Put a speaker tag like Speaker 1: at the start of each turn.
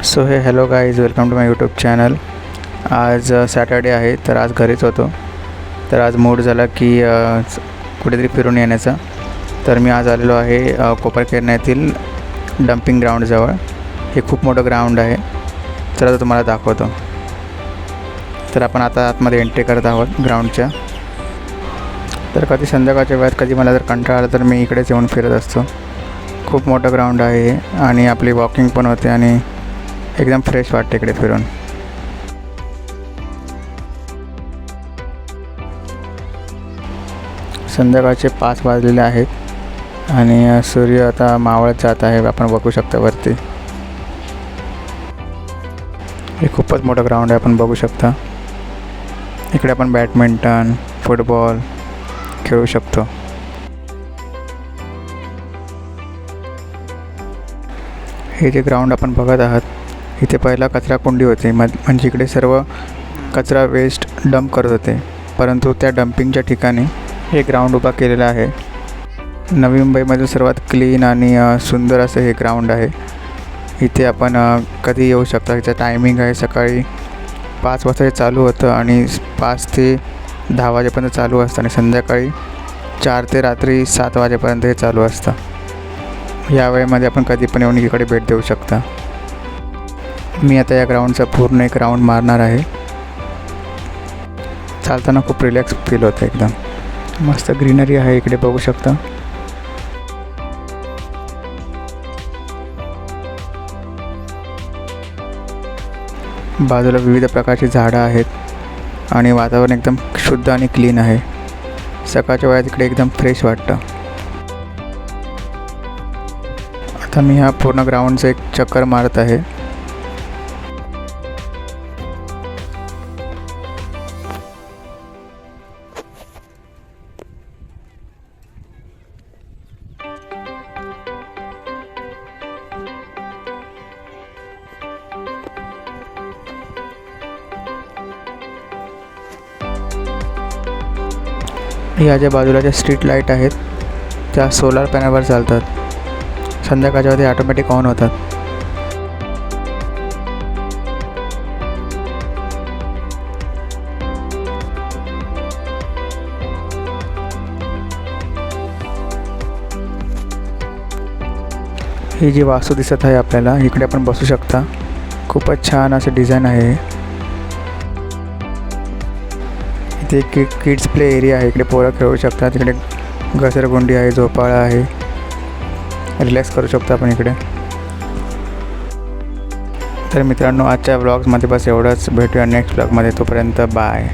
Speaker 1: So hello guys, welcome to my YouTube channel. आज Saturday आहे, तर आज घरीच होतो. तर आज मूड झाला की कुठेतरी फिरून येण्याचा. तर मी आज आलेलो आहे कोपरखैरणे येथील डम्पिंग ग्राउंडजवळ. हे खूप मोठं ग्राउंड आहे. तर आता तुम्हाला दाखवतो. तर आपण आता आतमध्ये एंट्री करत आहोत ग्राउंडच्या. तर कधी संध्याकाळच्या वेळात कधी मला जर कंटाळा आला तर मी इकडेच येऊन फिरत असतो. खूप मोठं ग्राउंड आहे आणि आपली वॉकिंग पण होते आणि एकदम फ्रेश वाटते इकडे फिरून. संध्याकाळचे 5 वाजलेले आहेत आणि सूर्य आता मावळत जात आहे. आपण बघू शकता वरती. हे खूपच मोठं ग्राउंड आहे, आपण बघू शकता. इकडे आपण बॅडमिंटन, फुटबॉल खेळू शकतो. हे जे ग्राउंड आपण बघत आहात, इथे पहिला कचरा कुंडी होती. म्हणजे इकडे सर्व कचरा वेस्ट डंप करत होते, परंतु त्या डम्पिंगच्या ठिकाणी हे ग्राउंड उभा केलेलं आहे. नवी मुंबईमधील सर्वात क्लीन आणि सुंदर असं हे ग्राउंड आहे. इथे आपण कधी येऊ शकता. याचं टायमिंग आहे सकाळी 5 वाजता हे चालू होतं आणि 5 ते 10 वाजेपर्यंत चालू असतं आणि संध्याकाळी 4 ते रात्री 7 वाजेपर्यंत हे चालू असतं. या वेळेमध्ये आपण कधी पण येऊन इकडे भेट देऊ शकता. मी आता या ग्राउंडचा पूर्ण एक राऊंड मारणार आहे. चालताना खूप रिलॅक्स फील होतं. एकदम मस्त ग्रीनरी आहे इकडे, बघू शकता. बाजूला विविध प्रकारची झाडं आहेत आणि वातावरण एकदम शुद्ध आणि क्लीन आहे. सकाळच्या वेळात इकडे एकदम फ्रेश वाटतं. आता मी ह्या पूर्ण ग्राउंडचं एक चक्कर मारत आहे. ह्या ज्या बाजूला ज्या स्ट्रीट लाईट आहेत त्या सोलार पॅनलवर चालतात. संध्याकाळच्या वेळी ऑटोमॅटिक ऑन होतात. ही जी वास्तू दिसत आहे आपल्याला, इकडे आपण बसू शकता. खूपच छान असं डिझाईन आहे. इथे किड्स प्ले एरिया आहे. इकडे पोरं खेळू शकतात. इकडे घसरगुंडी आहे, झोपाळा आहे. रिलॅक्स करू शकतो आपण इकडे. तर मित्रांनो, आजच्या व्लॉग्समध्ये बस एवढंच. भेटूया नेक्स्ट व्लॉगमध्ये. तोपर्यंत बाय.